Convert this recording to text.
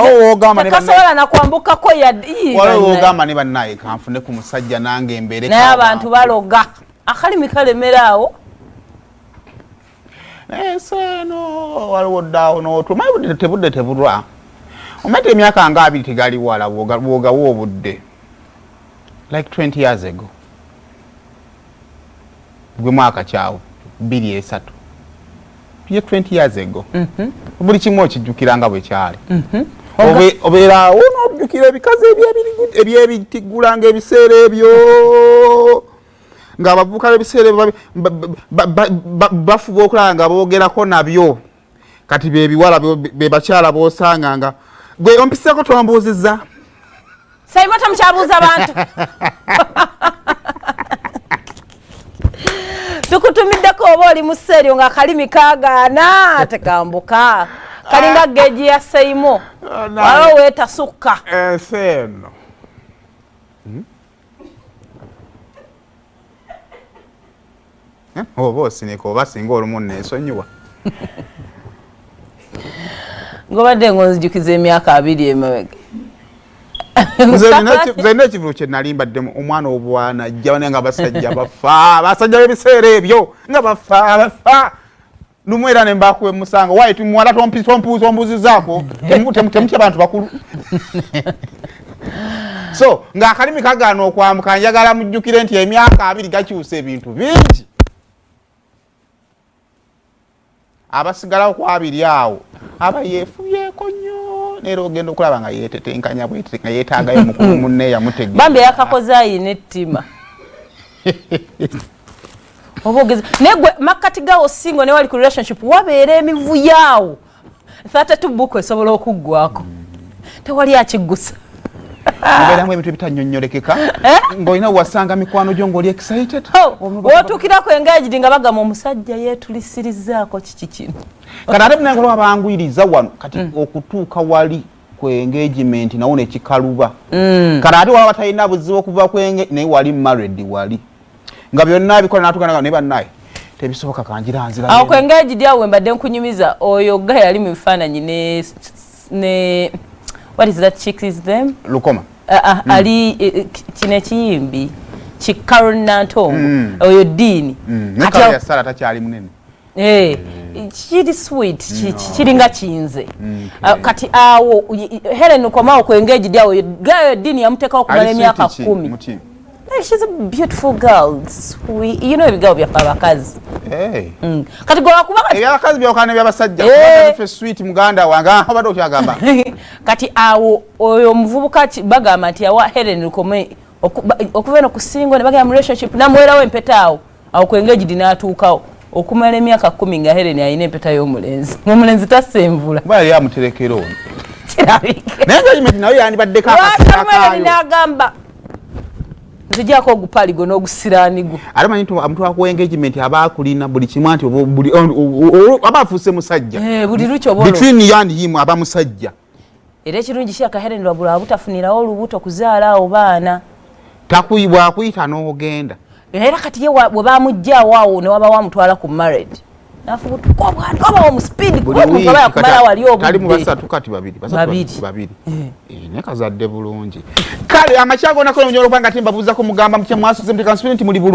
waliwo gamba ne kasobola nakwambuka ko ya waliwo gamba ne bannaye kanfune ku musajja nange embere naye abantu baloga akalimi kalemeraawo seno waliwo ddawo n'otumaye tebudde tebulwa omete emyaka nga 2 tegali wala bwogawo obudde like 20 years ago gwe mwaka kyawo 2 ye 20 years ago buli kimu okijjukiranga bwe kyali obeera onojjukira ebikazi ebyebitigulanga ebiseera ebyo ng'abavubuka b'ebiseera bafuba okulaba nga boogerako nabyo kati bebiwala be bakyala boosanga nga gwe ompiseko tombuuzizza sayima tamukyabuuza abantu tukutumiddeko oba oli mu sseeryo nga kalimi kaagaana tekambuka kalinga geegi ya Seimo waliwo weetasukka eno oba osinika oba singa olumu neesonyiwa ngobadde ngonzijukiza emyaka 2 emabega nze n'ekivulo kye nali mbaddemu omwana obwana ajja nga basajja bafa basajja b'ebiseera ebyo nga bafa lumu era ne mbakuba emusanga wayi tumuwala tombuuzizaako temutya bantu bakulu so ng'akalimi kagaana okwambuka njagala mujjukire nti emyaka 2 gakyusa ebintu bingi abasigalawo ku 2 awo aba yeefubyeko nnyo neera ogenda okulaba nga yeetetenkanya bwete nga yeetaagayo mukulu munne yamutegeera bambi yakakoze ayina ettima oba ogezi naye gwe makkati gawo singo ne wali ku relationship wabeera emivuyaawo 32 buku esobola okuggwako tewali akiggusa mubeeramu ebintu ebitanyonyolekeka ng'olina wasanga mikwano gyo ng'oli excited wootuukirako engaged nga bagamba omusajja yeetulisirizaako kiki kino kati ate munangola wabangwiriza wano kati okutuuka wali ku engagement nawo nekikaluba kati ate waba talina buzibu okuva ku naye wali married wali nga byonna bikola n'atugana ne bannaye tebisoboka kanjiranzira awo ku engaged awo wembadde nkunyumiza oyo ga yali mu bifaananyi ne what is that chick is them lukoma ali kino ekiyimbi Carol Nantongo oyo Dini kati ya Sara takyali munene kiri sweet kiringa kinze kati awo Helen Komao ku engaged awo gayo Dini yamuteekawo okumala emyaka 10 she's a beautiful girl you know ebigawo byafa abakazi kati gwe wakuba ebyabakazi byokana byabasajja fe sweet muganda wange abadde okyagamba kati awo oyo omuvubuka bagamba nti yawa Helen Komao okuva eno ku singo ne bagamba mu relationship namuwerawo empeta awo ku engaged n'atuukawo okumala emyaka 10 nga Helen ayina empeta y'omulenzi ng'omulenzi tasenvula bali yamuterekera ono naye engagement nayo yandibaddeko akasirakayo n'agamba nzijako ogupaligo n'ogusiraanigo ate manyi omuntu wakuwa engagement aba akulina buli kimu nti aba afuuse musajja buli lukyo obolo between you and him aba musajja era ekirungi kyaka Helen Lwabula abutafunirawo olubuto kuzaala awo baana takuyibwa akuyita n'ogenda era kati ye bwe bamuggyaawo awo ne waba wamutwala ku married nafubutuka obwana oba mu speed kuba omuntu aba yakumala wali obudde kali mu basatu kati babiri ne kazadde bulungi kale amakyago nakola onyolo banga timba buza ko mugamba mukye mwasuze mtekanspiriti muli